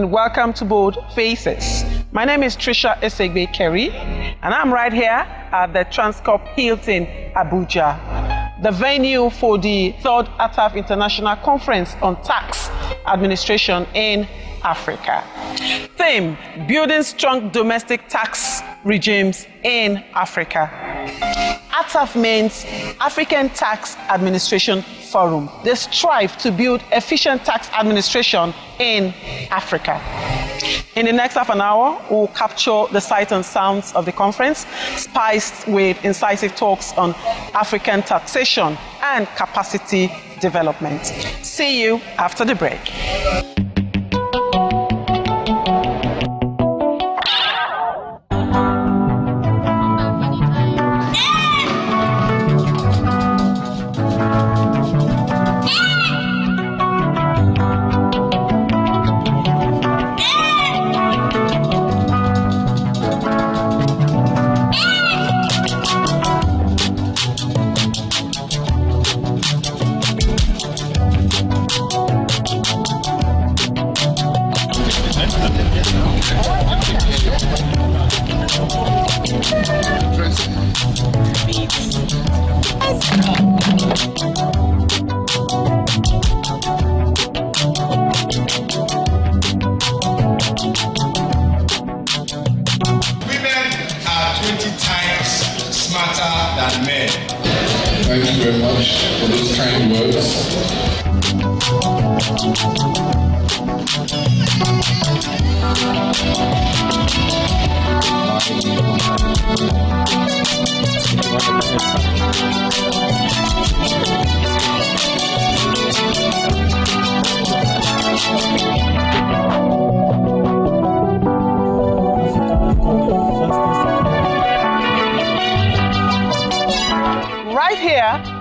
and welcome to Bold Faces. My name is Trisha Esegbe Kerry, and I'm right here at the Transcorp Hilton, Abuja, the venue for the third ATAF International Conference on Tax Administration in Africa. Theme: Building Strong Domestic Tax Regimes in Africa. ATAF means African Tax Administration Forum. They strive to build efficient tax administration in Africa. In the next half an hour, we'll capture the sights and sounds of the conference, spiced with incisive talks on African taxation and capacity development. See you after the break.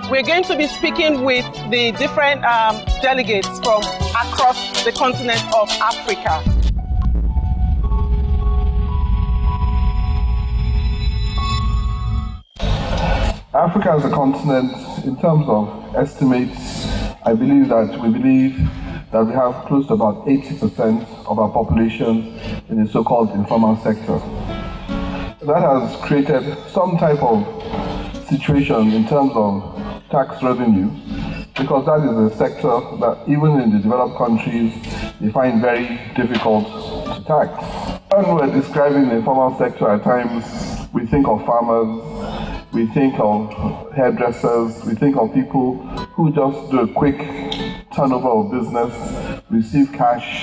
We're going to be speaking with the different delegates from across the continent of Africa. Africa as a continent, in terms of estimates, we believe that we have close to about 80% of our population in the so-called informal sector. That has created some type of situation in terms of tax revenue, because that is a sector that even in the developed countries they find very difficult to tax. When we're describing the informal sector, at times we think of farmers, we think of hairdressers, we think of people who just do a quick turnover of business, receive cash,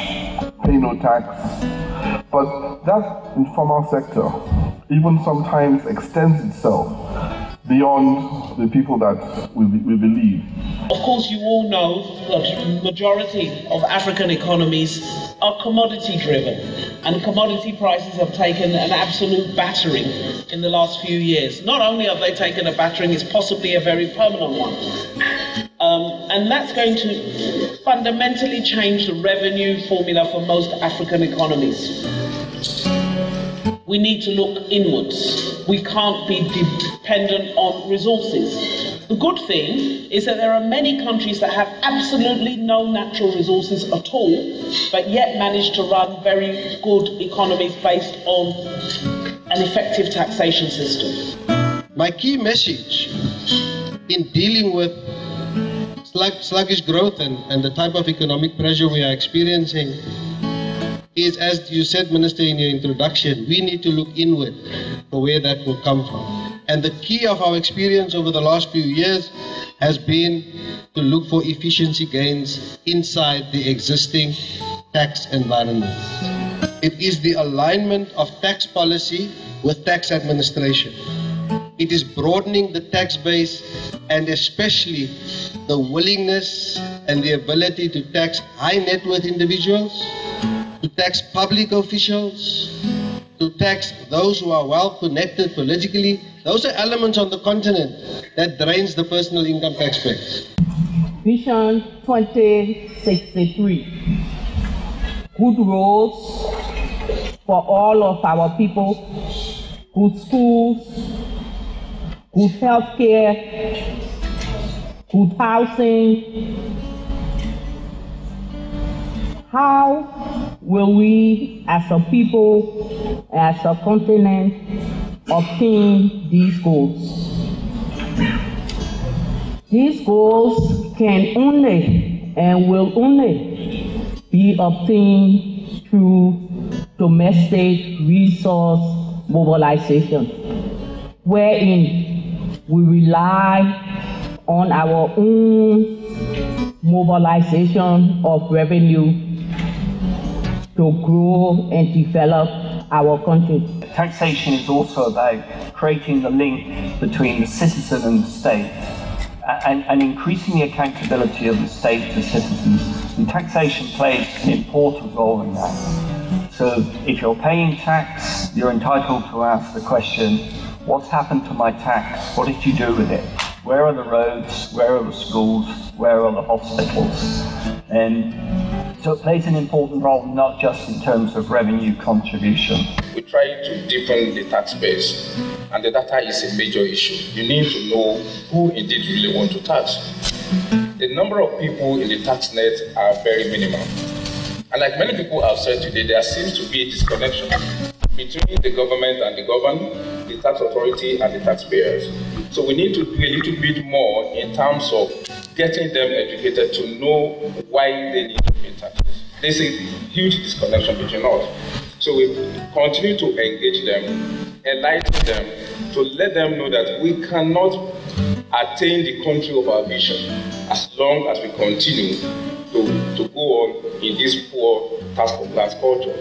pay no tax. But that informal sector even sometimes extends itself beyond the people that we believe. Of course, you all know that the majority of African economies are commodity driven, and commodity prices have taken an absolute battering in the last few years. Not only have they taken a battering, it's possibly a very permanent one. And that's going to fundamentally change the revenue formula for most African economies. We need to look inwards. We can't be dependent on resources. The good thing is that there are many countries that have absolutely no natural resources at all, but yet manage to run very good economies based on an effective taxation system. My key message in dealing with sluggish growth and the type of economic pressure we are experiencing is, as you said, Minister, in your introduction, we need to look inward for where that will come from. And the key of our experience over the last few years has been to look for efficiency gains inside the existing tax environment. It is the alignment of tax policy with tax administration. It is broadening the tax base, and especially the willingness and the ability to tax high net worth individuals, to tax public officials, to tax those who are well connected politically. Those are elements on the continent that drains the personal income tax base. Vision 2063. Good roads for all of our people, good schools, good health care, good housing. How will we as a people, as a continent, obtain these goals? These goals can only and will only be obtained through domestic resource mobilization, wherein we rely on our own mobilization of revenue to grow and develop our country. Taxation is also about creating the link between the citizen and the state and increasing the accountability of the state to citizens. And taxation plays an important role in that. So if you're paying tax, you're entitled to ask the question, what's happened to my tax? What did you do with it? Where are the roads? Where are the schools? Where are the hospitals? And so it plays an important role, not just in terms of revenue contribution. We try to deepen the tax base, and the data is a major issue. You need to know who indeed you really want to tax. The number of people in the tax net are very minimal. And like many people have said today, there seems to be a disconnection between the government and the governed, the tax authority and the taxpayers. So we need to do a little bit more in terms of getting them educated to know why they need to pay taxes. There's a huge disconnection between us. So we continue to engage them, enlighten them, to let them know that we cannot attain the country of our vision as long as we continue to go on in this poor tax compliance culture.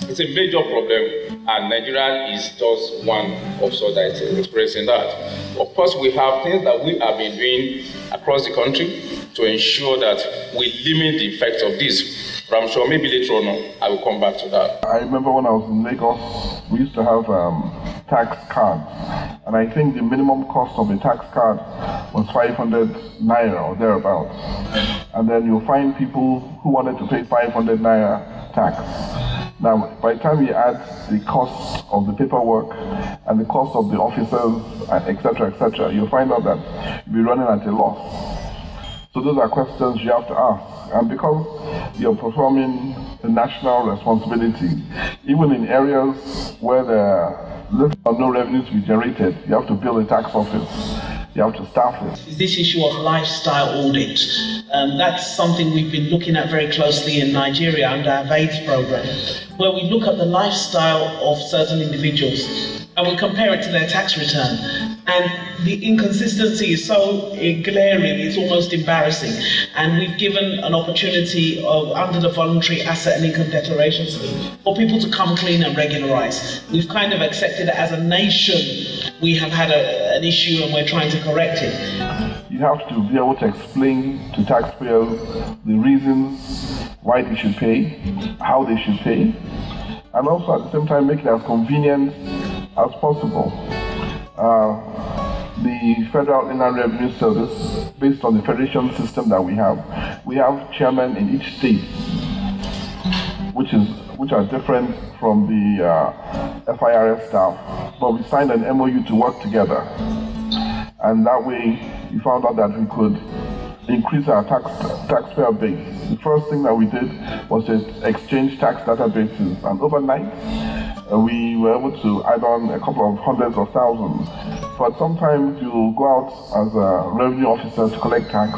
It's a major problem, and Nigeria is just one of such that is expressing that. Of course, we have things that we have been doing across the country to ensure that we limit the effects of this. But I'm sure maybe later on I will come back to that. I remember when I was in Lagos, we used to have tax cards, and I think the minimum cost of a tax card was 500 naira or thereabouts. And then you'll find people who wanted to pay 500 naira tax. Now, by the time you add the cost of the paperwork and the cost of the officers, etc., you'll find out that you'll be running at a loss. So those are questions you have to ask. And because you're performing a national responsibility, even in areas where there are little or no revenue to be generated, you have to build a tax office. You have to staff it. This issue of lifestyle audit, that's something we've been looking at very closely in Nigeria under our VADES program, where we look at the lifestyle of certain individuals and we compare it to their tax return. And the inconsistency is so glaring, it's almost embarrassing. And we've given an opportunity under the voluntary asset and income declaration scheme for people to come clean and regularize. We've kind of accepted it as a nation. We have had an issue and we're trying to correct it. You have to be able to explain to taxpayers the reasons why they should pay, how they should pay, and also at the same time make it as convenient as possible. The Federal Inland Revenue Service, based on the federation system that we have chairmen in each state, which are different from the FIRS staff, but we signed an MOU to work together. And that way, we found out that we could increase our taxpayer base. The first thing that we did was to exchange tax databases, and overnight, we were able to add on a couple of hundreds of thousands. But sometimes you go out as a revenue officer to collect tax,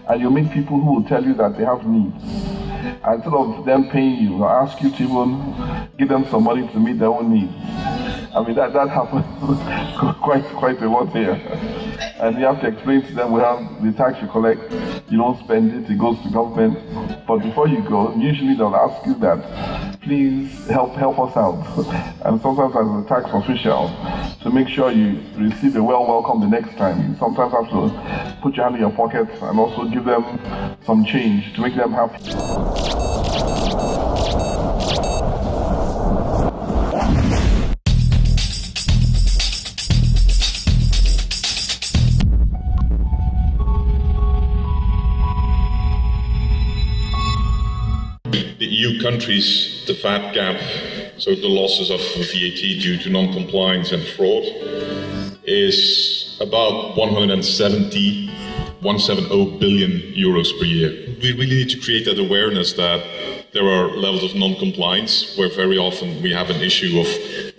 and you meet people who will tell you that they have needs. And instead of them paying you, they'll ask you to even give them some money to meet their own needs. I mean, that happens quite a lot here. And you have to explain to them, well, the tax you collect, you don't spend it, it goes to government. But before you go, usually they'll ask you that, please help us out. And sometimes as a tax official, to make sure you receive a welcome the next time, you sometimes have to put your hand in your pocket and also give them some change to make them happy. The EU countries, the VAT gap, so the losses of VAT due to non-compliance and fraud, is about 170 170 billion euros per year. We really need to create that awareness that there are levels of non-compliance where very often we have an issue of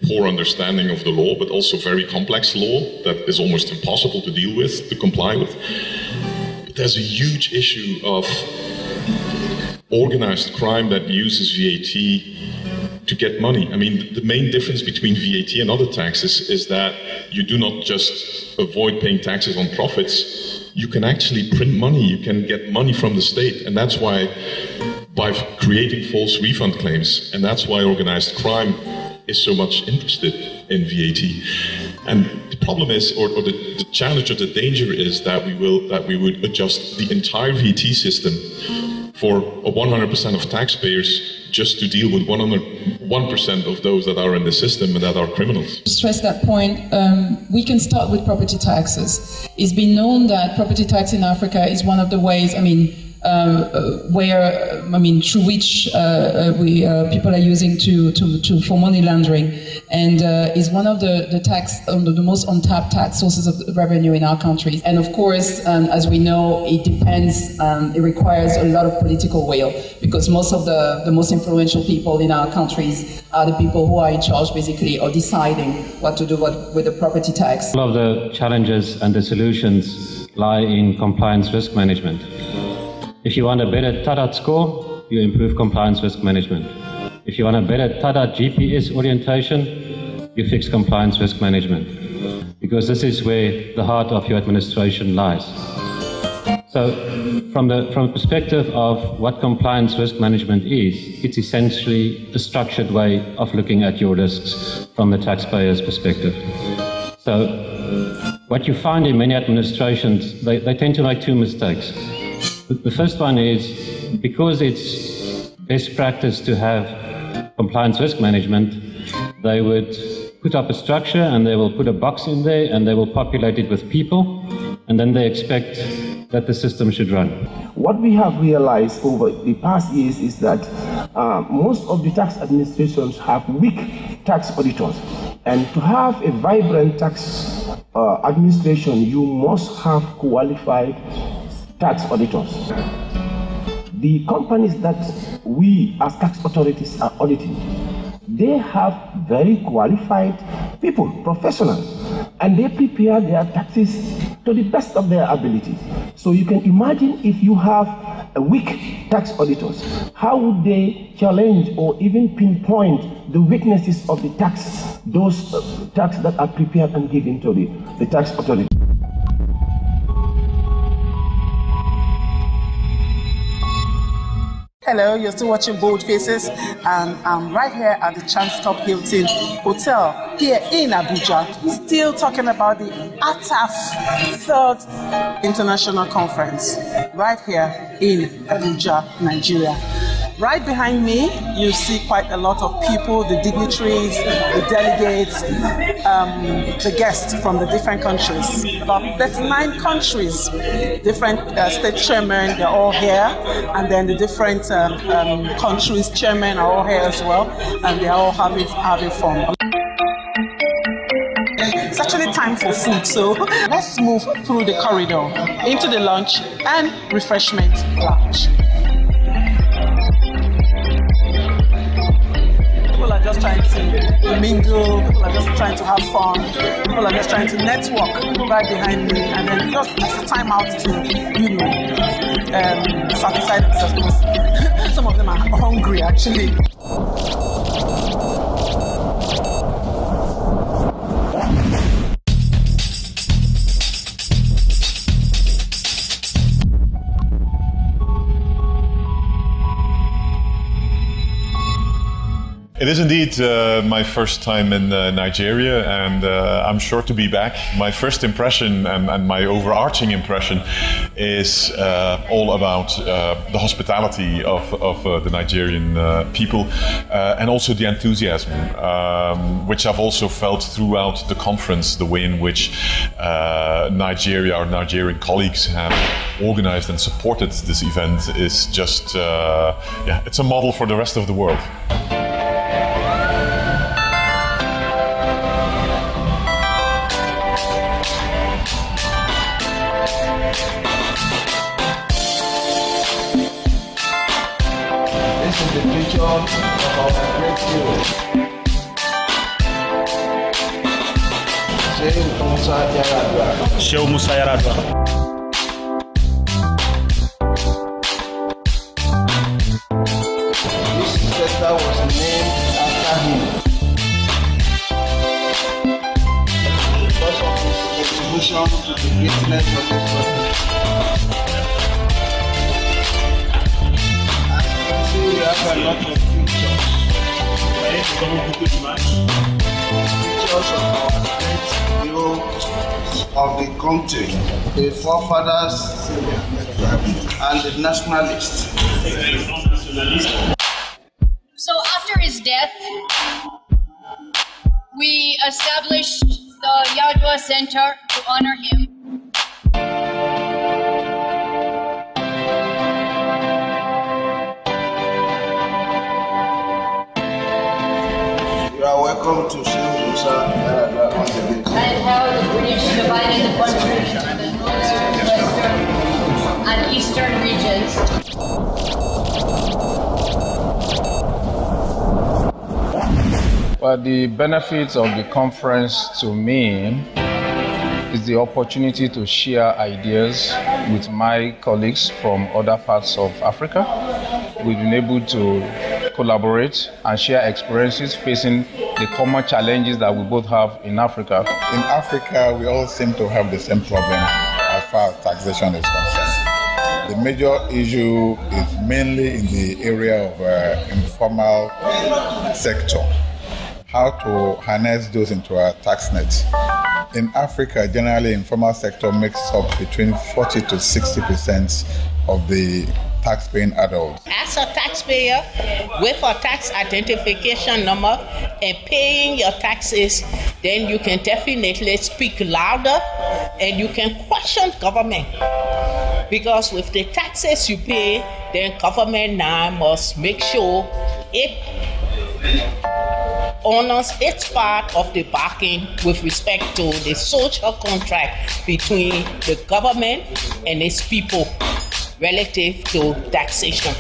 poor understanding of the law, but also very complex law that is almost impossible to deal with, to comply with. But there's a huge issue of organized crime that uses VAT to get money. I mean, the main difference between VAT and other taxes is that you do not just avoid paying taxes on profits, you can actually print money, you can get money from the state, and that's why, by creating false refund claims, and that's why organized crime is so much interested in VAT. And the problem is, or the challenge or the danger is that we would adjust the entire VAT system for 100% of taxpayers just to deal with 1% of those that are in the system and that are criminals. To stress that point, we can start with property taxes. It's been known that property tax in Africa is one of the ways, through which people are using for money laundering, and is one of the most untapped tax sources of revenue in our countries. And of course, as we know, it depends. It requires a lot of political will, because most of the most influential people in our countries are the people who are in charge, basically, or deciding what to do with the property tax. All of the challenges and the solutions lie in compliance risk management. If you want a better TADAT score, you improve compliance risk management. If you want a better TADAT GPS orientation, you fix compliance risk management. Because this is where the heart of your administration lies. So, from the perspective of what compliance risk management is, it's essentially a structured way of looking at your risks from the taxpayer's perspective. So, what you find in many administrations, they tend to make two mistakes. The first one is, because it's best practice to have compliance risk management, they would put up a structure and they will put a box in there and they will populate it with people, and then they expect that the system should run. What we have realized over the past years is that most of the tax administrations have weak tax auditors. And to have a vibrant tax administration, you must have qualified tax auditors. The companies that we as tax authorities are auditing, they have very qualified people, professionals, and they prepare their taxes to the best of their ability. So you can imagine if you have a weak tax auditors, how would they challenge or even pinpoint the weaknesses of the tax, those tax that are prepared and given to the tax authority? Hello, you're still watching Bold Faces, and I'm right here at the Transcorp Hilton Hotel here in Abuja, still talking about the ATAF 3rd International Conference, right here in Abuja, Nigeria. Right behind me, you see quite a lot of people, the dignitaries, the delegates, the guests from the different countries. About 39 countries, different state chairmen, they're all here, and then the different countries' chairmen are all here as well, and they're all having fun. It's actually time for food, so let's move through the corridor into the lunch and refreshment lounge. People are just trying to mingle, people are just trying to have fun, people are just trying to network right behind me, and then just a time out to, satisfy themselves, because some of them are hungry actually. It is indeed my first time in Nigeria, and I'm sure to be back. My first impression and my overarching impression is all about the hospitality of the Nigerian people, and also the enthusiasm, which I've also felt throughout the conference. The way in which Nigeria, our Nigerian colleagues, have organized and supported this event is just, it's a model for the rest of the world. future of our great hero. Shehu Musa Yaradua. This center was named after him because of his contribution to the greatness of his country. As you can see, we have a lot of pictures. Pictures of our great heroes of the country, the forefathers and the nationalists. So after his death, we established the Yaradua Center to honor him. You are welcome to Shehu Musa Yaradua on the beach. And how the British divided the country into the northern, western, and eastern regions. Well, the benefits of the conference to me is the opportunity to share ideas with my colleagues from other parts of Africa. We've been able to collaborate and share experiences facing the common challenges that we both have in Africa. In Africa, we all seem to have the same problem as far as taxation is concerned. The major issue is mainly in the area of informal sector. How to harness those into our tax nets. In Africa, generally, informal sector makes up between 40 to 60% of the tax-paying adults. As a taxpayer, with a tax identification number and paying your taxes, then you can definitely speak louder and you can question government. Because with the taxes you pay, then government now must make sure it honors its part of the bargain with respect to the social contract between the government and its people relative to taxation.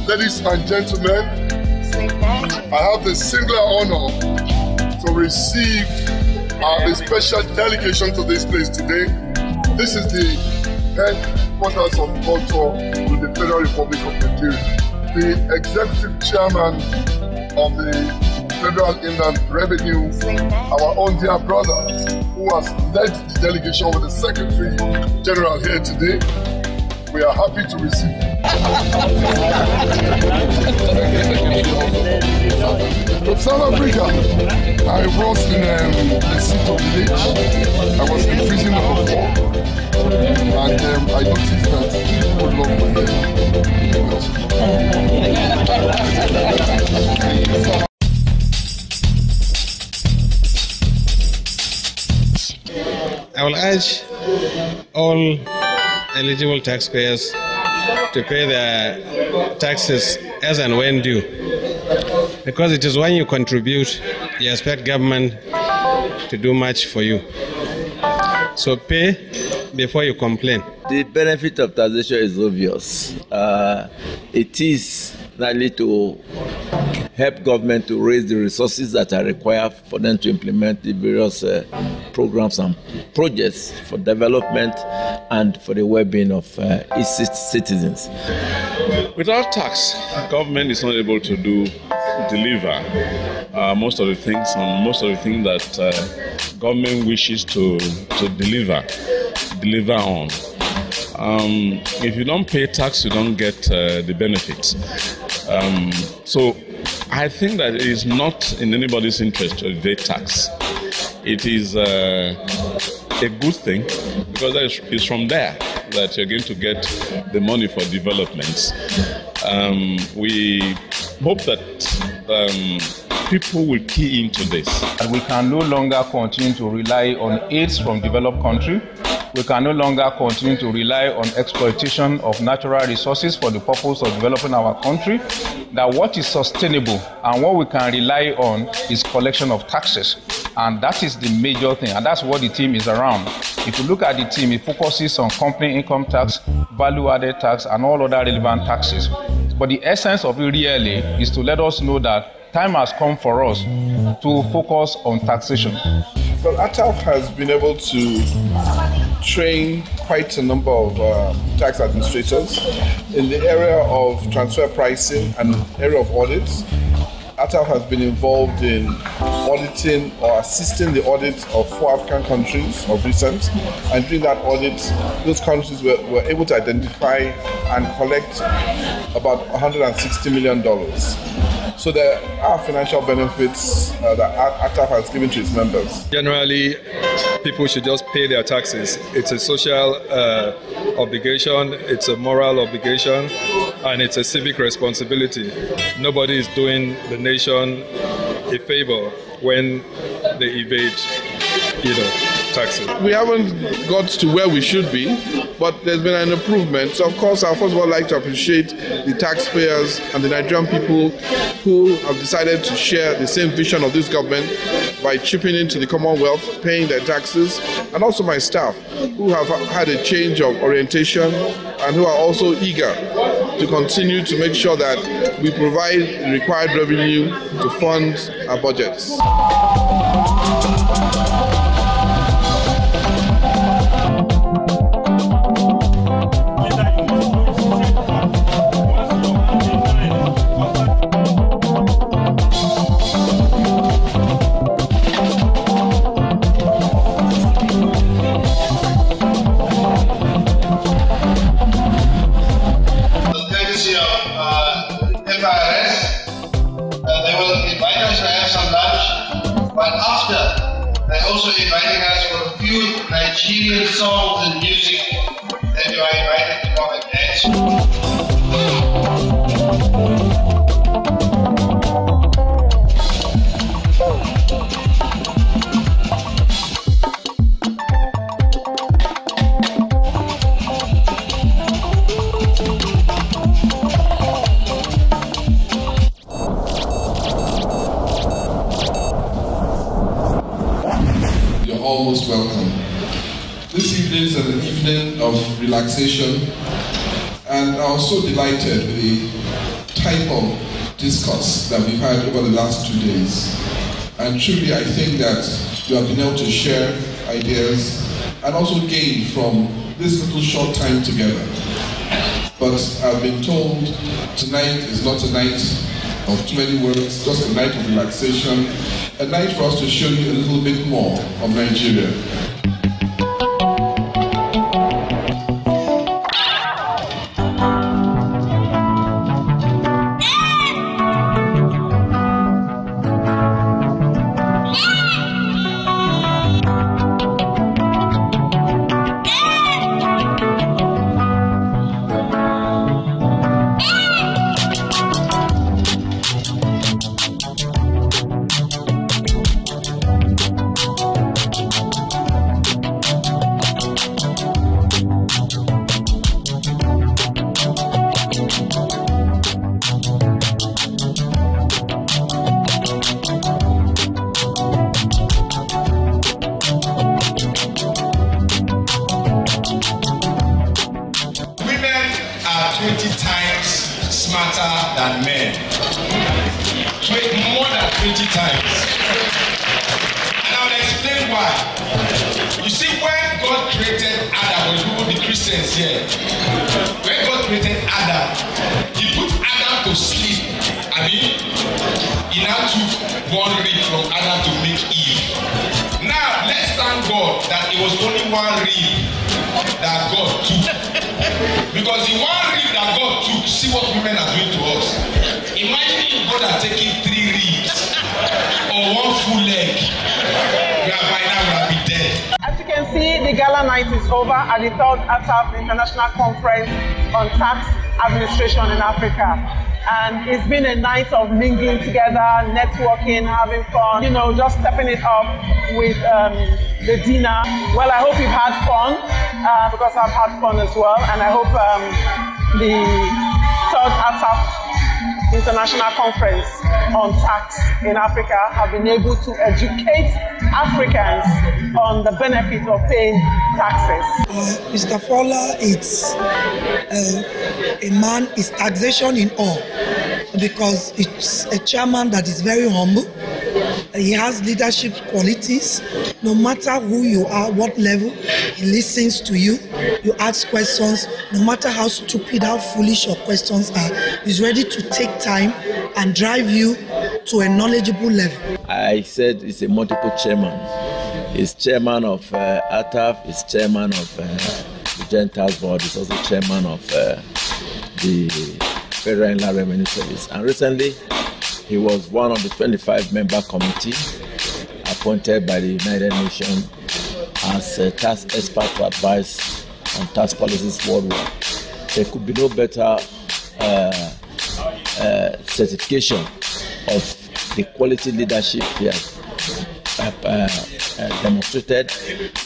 Ladies and gentlemen, I have the singular honor to receive a special delegation to this place today. This is the headquarters of culture in the Federal Republic of Nigeria. The executive chairman of the Federal Inland Revenue, our own dear brother, who has led the delegation with the Secretary General here today. We are happy to receive you. In South Africa, I was in the Sito village. I was in prison number 4. And I noticed that people love I will urge all eligible taxpayers to pay their taxes as and when due, because it is when you contribute you expect government to do much for you. So pay before you complain. The benefit of taxation is obvious. It is not only to help government to raise the resources that are required for them to implement the various programs and projects for development and for the well-being of its citizens. Without tax, government is not able to deliver most of the things that government wishes to deliver on. If you don't pay tax, you don't get the benefits. So I think that it is not in anybody's interest to evade tax. It is a good thing because it's from there that you're going to get the money for developments. We hope that people will key into this. And we can no longer continue to rely on aids from developed countries. We can no longer continue to rely on exploitation of natural resources for the purpose of developing our country. That what is sustainable and what we can rely on is collection of taxes. And that is the major thing, and that's what the team is around. If you look at the team, it focuses on company income tax, value-added tax, and all other relevant taxes. But the essence of it really is to let us know that time has come for us to focus on taxation. Well, ATAF has been able to train quite a number of tax administrators in the area of transfer pricing and area of audits. ATAF has been involved in auditing or assisting the audits of 4 African countries of recent, and during that audit, those countries were able to identify and collect about $160 million. So there are financial benefits that ATAF has given to its members. Generally, people should just pay their taxes. It's a social obligation, it's a moral obligation, and it's a civic responsibility. Nobody is doing the nation a favor when they evade, taxes. We haven't got to where we should be, but there's been an improvement. So of course, I first of all like to appreciate the taxpayers and the Nigerian people who have decided to share the same vision of this government by chipping into the Commonwealth, paying their taxes, and also my staff who have had a change of orientation and who are also eager to continue to make sure that we provide the required revenue to fund our budgets. Nigerian songs and music that you are invited to come and dance. You're almost welcome. This evening is an evening of relaxation, and I was so delighted with the type of discourse that we've had over the last 2 days. And truly, I think that you have been able to share ideas and also gain from this little short time together. But I've been told tonight is not a night of too many words, just a night of relaxation, a night for us to show you a little bit more of Nigeria. Than men. More than 20 times. And I'll explain why. You see, when God created Adam, when people, the Christians here, when God created Adam, He put Adam to sleep. He now took one rib from Adam to make Eve. Now, let's thank God that it was only one rib that God took. Because the one rib that God took, see what women are doing to us. Imagine if God had taken 3 ribs or 1 full leg. We are by now will be dead. As you can see, the gala night is over at the 3rd ATAF International Conference on Tax Administration in Africa. And it's been a night of mingling together, networking, having fun, you know, just stepping it up with the dinner. Well, I hope you've had fun, because I've had fun as well. And I hope the third ATAF International Conference on Tax in Africa have been able to educate Africans on the benefits of paying taxes. Mr. Fowler, it's a man, is taxation in awe, because it's a chairman that is very humble. He has leadership qualities. No matter who you are, what level, he listens to you. You ask questions, no matter how stupid, how foolish your questions are, he's ready to take time and drive you to a knowledgeable level. I said he's a multiple chairman. He's chairman of ATAF, he's chairman of the Joint Tax Board, he's also chairman of the Federal Inland Revenue Service. And recently, he was one of the 25-member committee appointed by the United Nations as a tax expert to advise on tax policies worldwide. There could be no better certification of the quality leadership he has demonstrated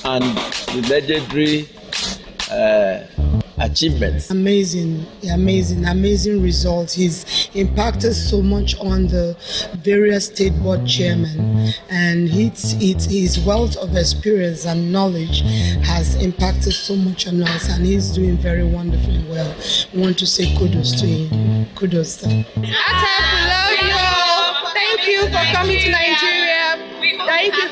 and the legendary achievements. Amazing results. He's impacted so much on the various state board chairmen, and his wealth of experience and knowledge has impacted so much on us, and he's doing very wonderfully well. We want to say kudos to him. Kudos, sir. ATAF, we love you all. Thank you for coming to Nigeria. Thank you.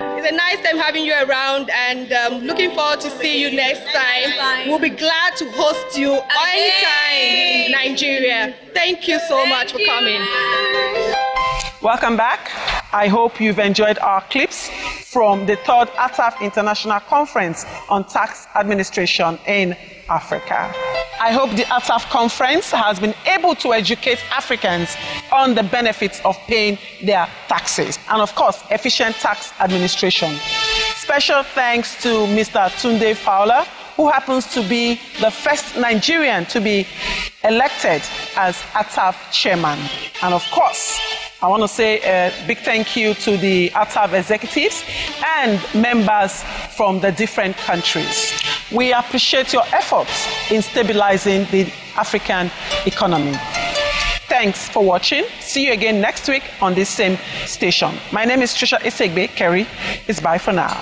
It's a nice time having you around, and looking forward to see you next time. We'll be glad to host you anytime in Nigeria. Thank you so much for coming. Welcome back. I hope you've enjoyed our clips from the third ATAF International Conference on Tax Administration in Africa. I hope the ATAF conference has been able to educate Africans on the benefits of paying their taxes and, of course, efficient tax administration. Special thanks to Mr. Tunde Fowler, who happens to be the first Nigerian to be elected as ATAF chairman. And of course, I want to say a big thank you to the ATAF executives and members from the different countries. We appreciate your efforts in stabilizing the African economy. Thanks for watching. See you again next week on this same station. My name is Trisha Esegbe Kerry. It's bye for now.